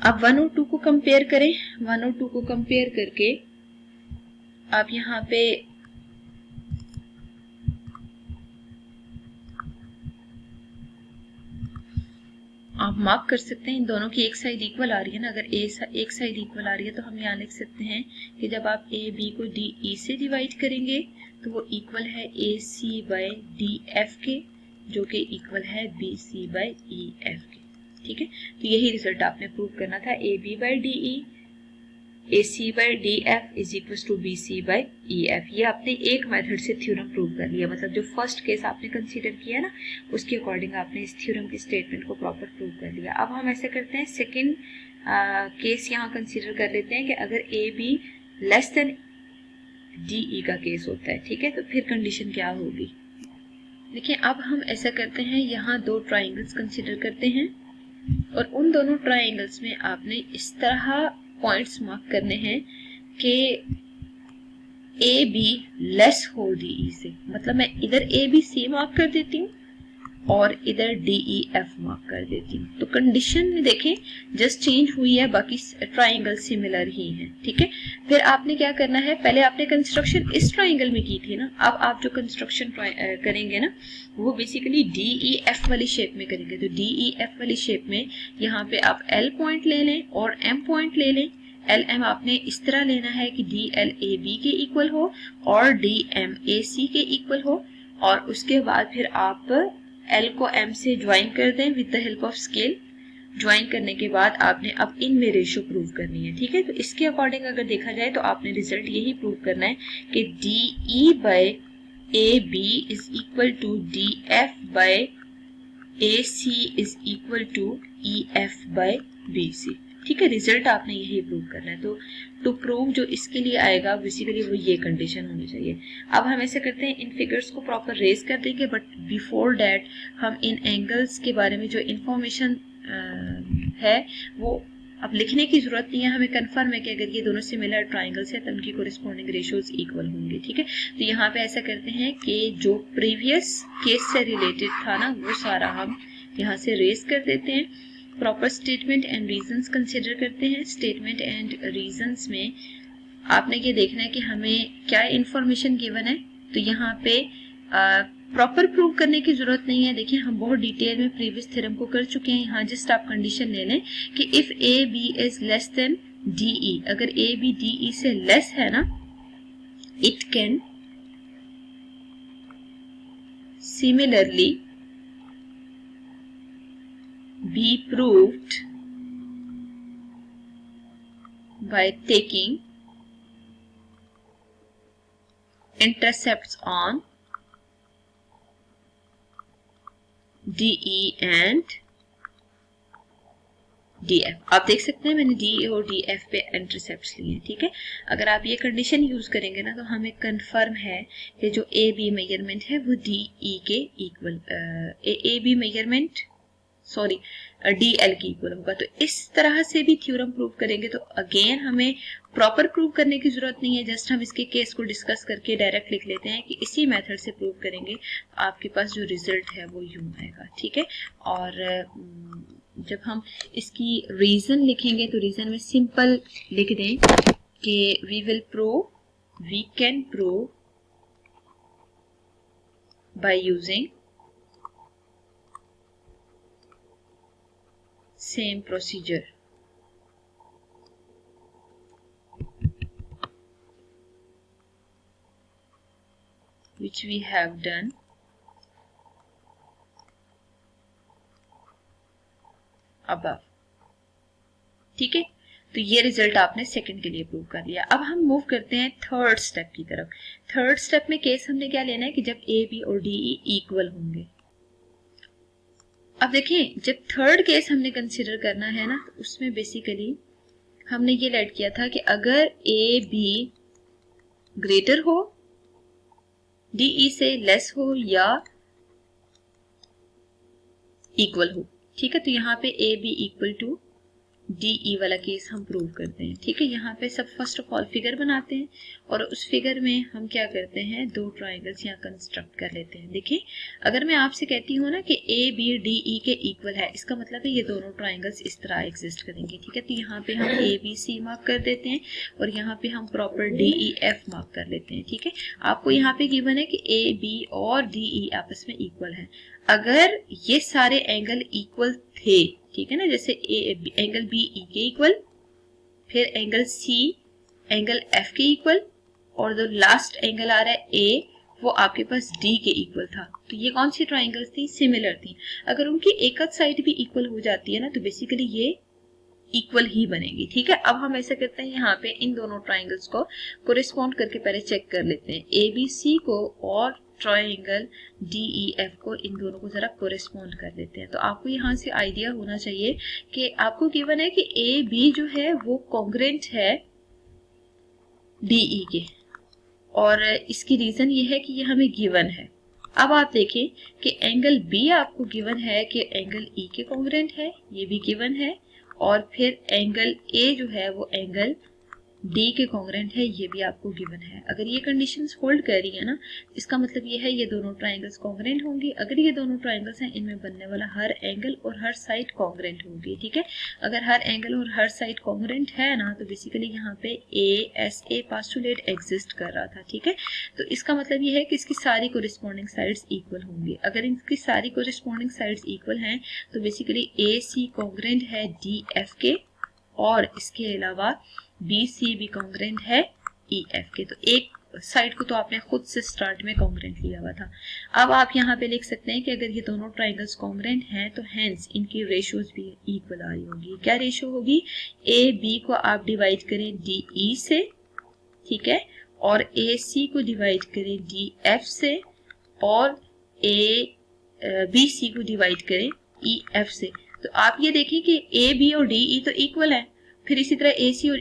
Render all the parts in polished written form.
अब 1 और 2 को कंपेयर करें। 1 और 2 को कंपेयर करके आप यहाँ पे आप मार्क कर सकते हैं, इन दोनों की एक साइड इक्वल आ रही है ना। अगर एक साइड इक्वल आ रही है तो हम यहाँ लिख सकते हैं कि जब आप ए बी को डी ई से डिवाइड करेंगे तो वो इक्वल है A C by D F के, जो कि इक्वल है B C by E F के। ठीक है, तो यही रिजल्ट आपने प्रूव करना था। A B by D E A C by D F is equal to B C by E F. ये आपने एक मेथड से थ्योरम प्रूव कर लिया, मतलब जो फर्स्ट केस आपने कंसीडर किया ना उसके अकॉर्डिंग आपने इस थ्योरम की स्टेटमेंट को प्रॉपर प्रूव कर लिया। अब हम ऐसे करते हैं, सेकेंड केस यहाँ कंसीडर कर लेते हैं कि अगर A be less than D ई का केस होता है। ठीक है, तो फिर कंडीशन क्या होगी? देखिए, अब हम ऐसा करते हैं, यहाँ दो ट्राइंगल्स कंसीडर करते हैं और उन दोनों ट्राइंगल्स में आपने इस तरह पॉइंट्स मार्क करने हैं कि ए बी लेस हो डी ई से। मतलब मैं इधर ए बी सी मार्क कर देती हूँ और इधर डी ई एफ मार्क कर देती हूँ। तो कंडीशन में देखें जस्ट चेंज हुई है, बाकी ट्राइंगल सिमिलर ही हैं। ठीक है, फिर आपने क्या करना है, पहले आपने कंस्ट्रक्शन इस ट्राइंगल में की थी ना, अब आप जो कंस्ट्रक्शन करेंगे ना वो बेसिकली डी ई एफ वाली शेप में करेंगे। तो डी ई एफ वाली शेप में यहाँ पे आप एल पॉइंट ले लें और एम पॉइंट ले लें। एल एम आपने इस तरह लेना है कि डी एल ए बी के इक्वल हो और डी एम ए सी के इक्वल हो, और उसके बाद फिर आप एल को एम से ज्वाइन कर दें with the help of scale. Join करने के बाद आपने अब इनमें रेशियो प्रूव करनी है। ठीक है, तो इसके अकॉर्डिंग अगर देखा जाए तो आपने रिजल्ट यही प्रूव करना है कि D E by A B is equal to D F by A C is equal to E F by B C. ठीक है, रिजल्ट आपने यही प्रूव करना है। तो टू प्रूव जो इसके लिए आएगा बेसिकली वो ये कंडीशन होनी चाहिए। अब हम ऐसे करते हैं, इन फिगर्स को प्रॉपर रेज कर देंगे, बट बिफोर डैट हम इन एंगल्स के बारे में जो इंफॉर्मेशन है वो अब लिखने की जरूरत नहीं है। हमें कंफर्म है कि अगर ये दोनों सिमिलर ट्राइंगल्स है तो उनकी कोरिस्पोंडिंग रेशियोज इक्वल होंगे। ठीक है, तो यहाँ पे ऐसा करते हैं कि जो प्रीवियस केस से रिलेटेड था ना वो सारा हम यहाँ से रेज कर देते हैं। Proper statement and reasons consider करते हैं। स्टेटमेंट एंड रीजंस में आपने ये देखना है कि हमें क्या इंफॉर्मेशन गिवन है। तो यहाँ पे प्रॉपर प्रूव करने की जरूरत नहीं है। देखिए, हम बहुत डिटेल में प्रीवियस थ्योरम को कर चुके हैं। यहाँ जस्ट आप कंडीशन ले लें कि if A B is less than D E, अगर ए बी डी ई से लेस है ना, it can similarly be proved by taking intercepts on DE and DF। आप देख सकते हैं मैंने DE और DF पे इंटरसेप्ट्स लिए हैं। ठीक है, अगर आप ये कंडीशन यूज करेंगे ना तो हमें कंफर्म है कि जो AB मेजरमेंट है वो DE के equal, AB measurement sorry DL की इक्वल होगा। तो इस तरह से भी थ्योरम प्रूव करेंगे तो अगेन हमें प्रॉपर प्रूव करने की जरूरत नहीं है। जस्ट हम इसके केस को डिस्कस करके डायरेक्ट लिख लेते हैं कि इसी मेथड से प्रूव करेंगे, आपके पास जो रिजल्ट है वो यूं आएगा। ठीक है, और जब हम इसकी रीजन लिखेंगे तो रीजन में सिंपल लिख दें कि we can prove by using same procedure which we have done above। ठीक है, तो ये रिजल्ट आपने सेकंड के लिए प्रूव कर लिया। अब हम मूव करते हैं थर्ड स्टेप की तरफ। थर्ड स्टेप में केस हमने क्या लेना है कि जब ए बी और डी ई इक्वल होंगे। अब देखिए, जब थर्ड केस हमने कंसिडर करना है ना तो उसमें बेसिकली हमने ये लेट किया था कि अगर ए बी ग्रेटर हो, डी ई से लेस हो या इक्वल हो। ठीक है, तो यहाँ पे A B equal to DE वाला केस हम प्रूव करते हैं। ठीक है, यहाँ पे सब फर्स्ट ऑफ ऑल फिगर बनाते हैं और उस फिगर में हम क्या करते हैं, दो ट्राइंगल्स यहाँ कंस्ट्रक्ट कर लेते हैं। देखिए, अगर मैं आपसे कहती हूँ ना कि ABDE के इक्वल है, इसका मतलब है ये दोनों ट्राइंगल्स इस तरह एग्जिस्ट करेंगे। ठीक है, तो यहाँ पे हम ABC मार्क कर देते हैं और यहाँ पे हम प्रॉपर DEF मार्क कर लेते हैं। ठीक है, आपको यहाँ पे गिवन है कि AB और DE आपस में इक्वल है। अगर ये सारे एंगल इक्वल थे, ठीक है ना, जैसे एंगल BE के इक्वल, फिर एंगल C एंगल F के इक्वल, और जो लास्ट एंगल आ रहा है A वो आपके पास D के इक्वल था, तो ये कौन सी ट्राइंगल्स थी, सिमिलर थी। अगर उनकी एक साइड भी इक्वल हो जाती है ना, तो बेसिकली ये इक्वल ही बनेगी। ठीक है, अब हम ऐसा करते हैं, यहाँ पे इन दोनों ट्राइंगल्स को कोरिस्पॉन्ड करके पहले चेक कर लेते हैं, ABC को और ट्राइंगल DEF को, इन दोनों को जरा कोरिस्पॉन्ड कर देते हैं। तो आपको यहाँ से आइडिया होना चाहिए कि आपको गिवन है कि AB जो है वो कॉन्ग्रेंट है DE के, और इसकी रीजन ये है कि ये हमें गिवन है। अब आप देखें कि एंगल B आपको गिवन है कि एंगल E के कॉन्ग्रेंट है, ये भी गिवन है, और फिर एंगल A जो है वो एंगल D के कॉन्ग्रेंट है, ये भी आपको गिवन है। अगर ये कंडीशंस होल्ड कर रही है ना, इसका मतलब ये है ये दोनों ट्राइंगल्स कॉन्ग्रेंट होंगे। अगर ये दोनों ट्राइंगल्स हैं, इनमें बनने वाला हर एंगल और हर साइड कॉन्ग्रेंट होगी। ठीक है, अगर हर एंगल और हर साइड कॉन्ग्रेंट है ना, तो बेसिकली यहाँ पे ASA पास्टुलेट एग्जिस्ट कर रहा था। ठीक है, तो इसका मतलब ये है कि इसकी सारी कोरिस्पॉन्डिंग साइड्स इक्वल होंगी। अगर इनकी सारी कोरिस्पॉन्डिंग साइड्स इक्वल हैं, तो बेसिकली AC कॉन्ग्रेंट है DF के, और इसके अलावा BC भी कॉन्ग्रेंट है EF के। तो एक साइड को तो आपने खुद से स्टार्ट में कॉन्ग्रेंट लिया हुआ था। अब आप यहाँ पे लिख सकते हैं कि अगर ये दोनों ट्राइंगल्स कॉन्ग्रेंट हैं, तो हेंस इनकी रेशियोज भी इक्वल आ रही होगी। क्या रेशियो होगी, AB को आप डिवाइड करें DE से, ठीक है, और AC को डिवाइड करें DF से, और BC को डिवाइड करें EF से। तो आप ये देखें कि AB और DE तो इक्वल है, फिर इसी तरह AC और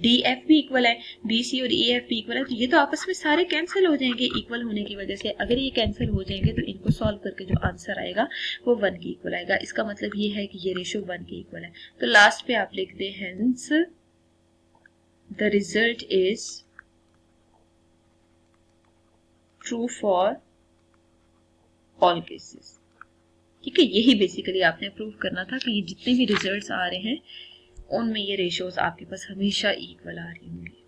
DF भी इक्वल है, BC और EF भी इक्वल है, तो ये तो आपस में सारे कैंसिल हो जाएंगे इक्वल होने की वजह से। अगर ये कैंसिल हो जाएंगे तो इनको सॉल्व करके जो आंसर आएगा वो 1 के इक्वल आएगा। इसका मतलब ये है कि ये रेशियो 1 के इक्वल है। तो लास्ट पे आप लिख दे hence the result is true for all cases. ठीक है, यही बेसिकली आपने प्रूव करना था कि ये जितने भी रिजल्ट्स आ रहे हैं उनमें ये रेशियोज आपके पास हमेशा इक्वल आ रही होंगी।